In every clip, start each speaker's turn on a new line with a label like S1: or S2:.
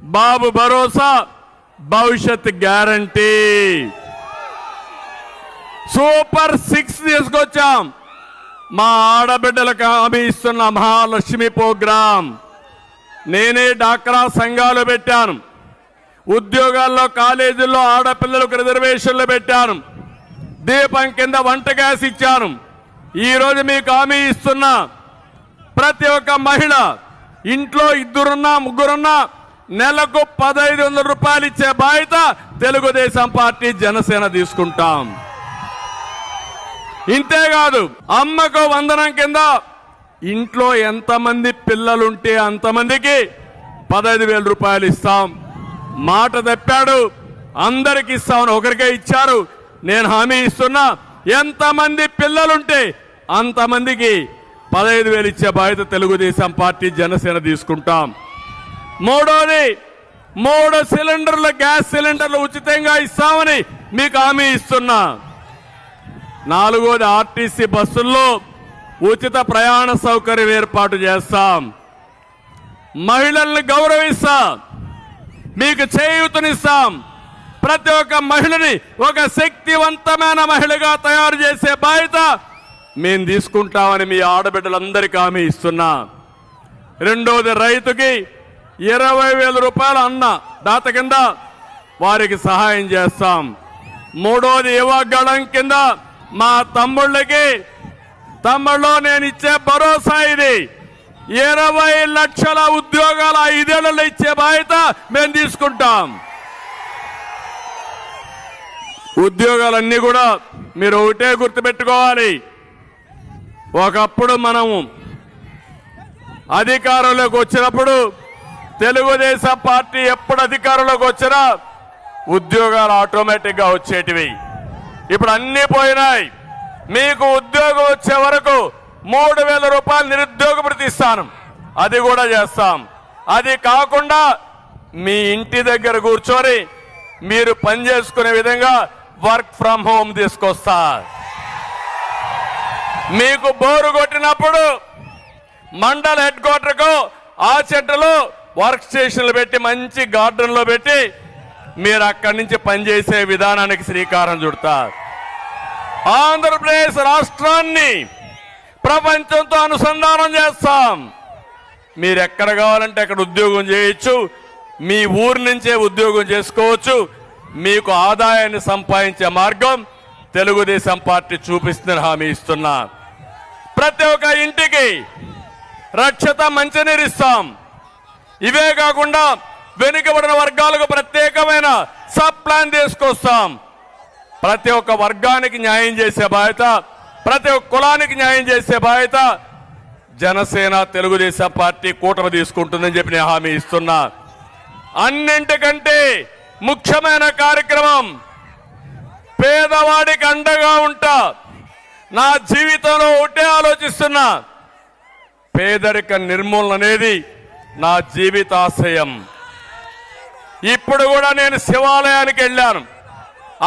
S1: బాబు భరోసా, భవిష్యత్ guarantee, super 6 తీసుకొచ్చాం. మా ఆడబిడ్డలకు హామీ ఇస్తున్న మహాలక్ష్మి ప్రోగ్రాం. నేనే డాక్రా సంఘాలు పెట్టాను, ఉద్యోగాల్లో కాలేజీల్లో ఆడపిల్లలకు రిజర్వేషన్లు పెట్టాను, దీపం కింద వంట గ్యాస్ ఇచ్చాను. ఈరోజు మీకు హామీ ఇస్తున్నా, ప్రతి ఒక్క మహిళ ఇంట్లో 2 ముగ్గురున్నా నెలకు 1500 రూపాయలు ఇచ్చే బాధ్యత తెలుగుదేశం పార్టీ జనసేన తీసుకుంటాం. ఇంతేకాదు, అమ్మకు వందనం కింద ఇంట్లో ఎంతమంది పిల్లలుంటే అంతమందికి 15,000 రూపాయలు ఇస్తాం. మాట తప్పాడు, అందరికి ఇస్తామని ఒకరికే ఇచ్చారు. నేను హామీ ఇస్తున్నా, ఎంతమంది పిల్లలుంటే అంతమందికి 15,000 ఇచ్చే బాధ్యత తెలుగుదేశం పార్టీ జనసేన తీసుకుంటాం. మూడోది, 3 సిలిండర్ల గ్యాస్ సిలిండర్లు ఉచితంగా ఇస్తామని మీకు హామీ ఇస్తున్నా. నాలుగోది, ఆర్టీసీ బస్సుల్లో ఉచిత ప్రయాణ సౌకర్యం ఏర్పాటు చేస్తాం. మహిళల్ని గౌరవిస్తాం, మీకు చేయూతనిస్తాం. ప్రతి ఒక్క మహిళని ఒక శక్తివంతమైన మహిళగా తయారు చేసే బాధ్యత మేము తీసుకుంటామని మీ ఆడబిడ్డలందరికీ హామీ ఇస్తున్నా. రెండోది, రైతుకి 20,000 రూపాయలు అన్న దాత కింద వారికి సహాయం చేస్తాం. మూడోది, యువగళం కింద మా తమ్ముళ్ళకి నేను ఇచ్చే భరోసా ఇది. 20 లక్షల ఉద్యోగాలు 5 ఏళ్లలో ఇచ్చే బాధ్యత మేము తీసుకుంటాం. ఉద్యోగాలన్నీ కూడా మీరు ఒకటే గుర్తుపెట్టుకోవాలి, ఒకప్పుడు మనము అధికారంలోకి వచ్చినప్పుడు తెలుగుదేశం పార్టీ ఎప్పుడు అధికారంలోకి వచ్చినా ఉద్యోగాలు ఆటోమేటిక్గా వచ్చేటివి. ఇప్పుడు అన్నీ పోయినాయి. మీకు ఉద్యోగం వచ్చే వరకు 3,000 రూపాయలు నిరుద్యోగ భృతి ఇస్తాను, అది కూడా చేస్తాం. అది కాకుండా మీ ఇంటి దగ్గర కూర్చొని మీరు పనిచేసుకునే విధంగా వర్క్ ఫ్రమ్ హోమ్ తీసుకొస్తా. మీకు బోరు కొట్టినప్పుడు మండల హెడ్ క్వార్టర్కు ఆ చెట్టులో వర్క్ స్టేషన్లు పెట్టి మంచి గార్డెన్లో పెట్టి మీరు అక్కడి నుంచి పనిచేసే విధానానికి శ్రీకారం చుడతారు. ఆంధ్రప్రదేశ్ రాష్ట్రాన్ని ప్రపంచంతో అనుసంధానం చేస్తాం. మీరు ఎక్కడ కావాలంటే అక్కడ ఉద్యోగం చేయొచ్చు, మీ ఊరు నుంచే ఉద్యోగం చేసుకోవచ్చు. మీకు ఆదాయాన్ని సంపాదించే మార్గం తెలుగుదేశం పార్టీ చూపిస్తుందని హామీ ఇస్తున్నా. ప్రతి ఒక్క ఇంటికి రక్షిత మంచినీరు ఇస్తాం. ఇవే కాకుండా వెనుకబడిన వర్గాలకు ప్రత్యేకమైన సబ్ ప్లాన్ తీసుకొస్తాం. ప్రతి ఒక్క వర్గానికి న్యాయం చేసే బాధ్యత, ప్రతి ఒక్క కులానికి న్యాయం చేసే బాధ్యత జనసేన తెలుగుదేశం పార్టీ కూటమి తీసుకుంటుందని చెప్పి నేను హామీ ఇస్తున్నా. అన్నింటికంటే ముఖ్యమైన కార్యక్రమం, పేదవాడికి అండగా ఉంటా. నా జీవితంలో ఒకటే ఆలోచిస్తున్నా, పేదరిక నిర్మూలన అనేది నా జీవితాశయం. ఇప్పుడు కూడా నేను శివాలయానికి వెళ్ళాను,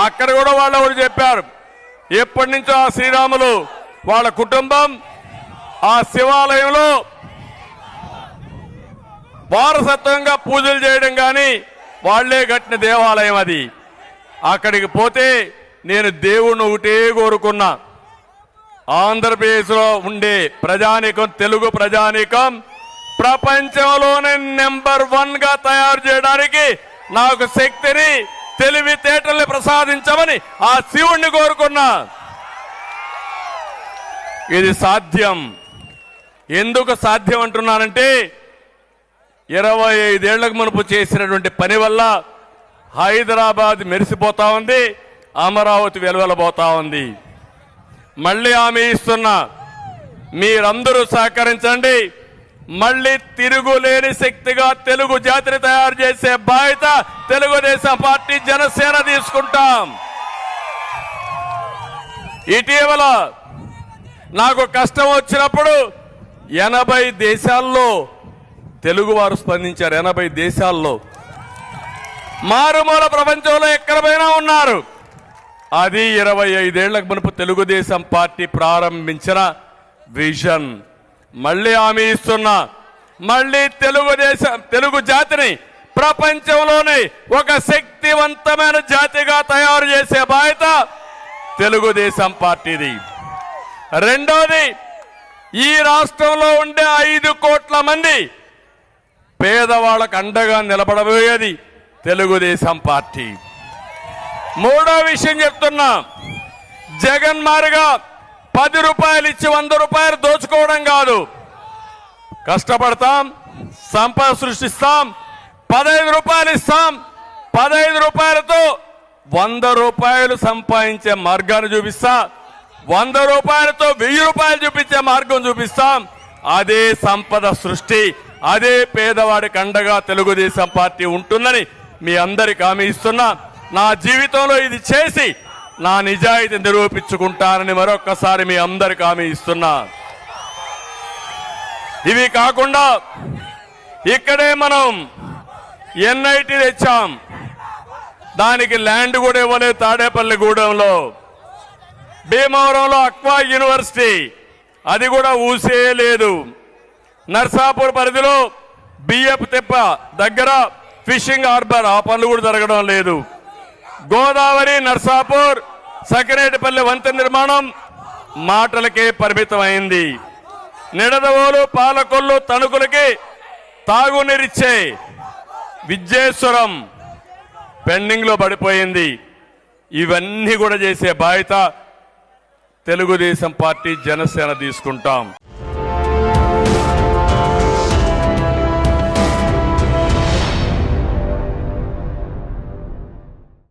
S1: అక్కడ కూడా వాళ్ళు ఎవరు చెప్పారు, ఎప్పటి నుంచో ఆ శ్రీరాములు వాళ్ళ కుటుంబం ఆ శివాలయంలో వారసత్వంగా పూజలు చేయడం కానీ వాళ్లే కట్టిన దేవాలయం అది. అక్కడికి పోతే నేను దేవుణ్ణి ఒకటే కోరుకున్నా, ఆంధ్రప్రదేశ్లో ఉండే ప్రజానీకం, తెలుగు ప్రజానీకం ప్రపంచంలోనే నెంబర్ 1 గా తయారు చేయడానికి నాకు శక్తిని, తెలివితేటల్ని ప్రసాదించమని ఆ శివుణ్ణి కోరుకున్నా. ఇది సాధ్యం. ఎందుకు సాధ్యం అంటున్నానంటే 25 ఏళ్లకు మునుపు చేసినటువంటి పని వల్ల హైదరాబాద్ మెరిసిపోతా ఉంది, అమరావతి వెలువెలబోతా ఉంది. మళ్ళీ హామీ ఇస్తున్నా, మీరందరూ సహకరించండి. మళ్ళీ తిరుగులేని శక్తిగా తెలుగు జాతిని తయారు చేసే బాధ్యత తెలుగుదేశం పార్టీ జనసేన తీసుకుంటాం. ఇటీవల నాకు కష్టం వచ్చినప్పుడు 80 దేశాల్లో తెలుగువారు స్పందించారు. 80 దేశాల్లో, మారుమూల ప్రపంచంలో ఎక్కడ పోయినా ఉన్నారు. అది 25 ఏళ్లకు మునుపు తెలుగుదేశం పార్టీ ప్రారంభించిన విజన్. మళ్ళీ హామీ ఇస్తున్నా, మళ్ళీ తెలుగు జాతిని ప్రపంచంలోనే ఒక శక్తివంతమైన జాతిగా తయారు చేసే బాధ్యత తెలుగుదేశం పార్టీది. రెండోది, ఈ రాష్ట్రంలో ఉండే 5 కోట్ల మంది పేదవాళ్ళకు అండగా నిలబడబోయేది తెలుగుదేశం పార్టీ. మూడో విషయం చెప్తున్నా, జగన్ మారిగా 10 రూపాయలు ఇచ్చి 100 రూపాయలు దోచుకోవడం కాదు. కష్టపడతాం, సంపద సృష్టిస్తాం, 15 రూపాయలు ఇస్తాం, 15 రూపాయలతో 100 రూపాయలు సంపాదించే మార్గాన్ని చూపిస్తా, 100 రూపాయలతో 1000 రూపాయలు చూపించే మార్గం చూపిస్తాం. అదే సంపద సృష్టి, అదే పేదవాడికి అండగా తెలుగుదేశం పార్టీ ఉంటుందని మీ అందరికి హామీ ఇస్తున్నా. నా జీవితంలో ఇది చేసి నా నిజాయితీ నిరూపించుకుంటానని మరొక్కసారి మీ అందరికి హామీ ఇస్తున్నా. ఇవి కాకుండా ఇక్కడే మనం NIT తెచ్చాం, దానికి ల్యాండ్ కూడా ఇవ్వలేదు. తాడేపల్లిగూడెంలో, భీమవరంలో అక్వా యూనివర్సిటీ, అది కూడా ఊసే లేదు. నర్సాపూర్ పరిధిలో బియ్యపు తిప్ప దగ్గర ఫిషింగ్ హార్బర్, ఆ పనులు కూడా జరగడం లేదు. గోదావరి, నర్సాపూర్, సకినేటిపల్లి వంతెన నిర్మాణం మాటలకే పరిమితమైంది. నిడదవోలు, పాలకొల్లు, తణుకులకి తాగునీరిచ్చే విద్యేశ్వరం పెండింగ్ లో పడిపోయింది. ఇవన్నీ కూడా చేసే బాధ్యత తెలుగుదేశం పార్టీ, జనసేన తీసుకుంటాం.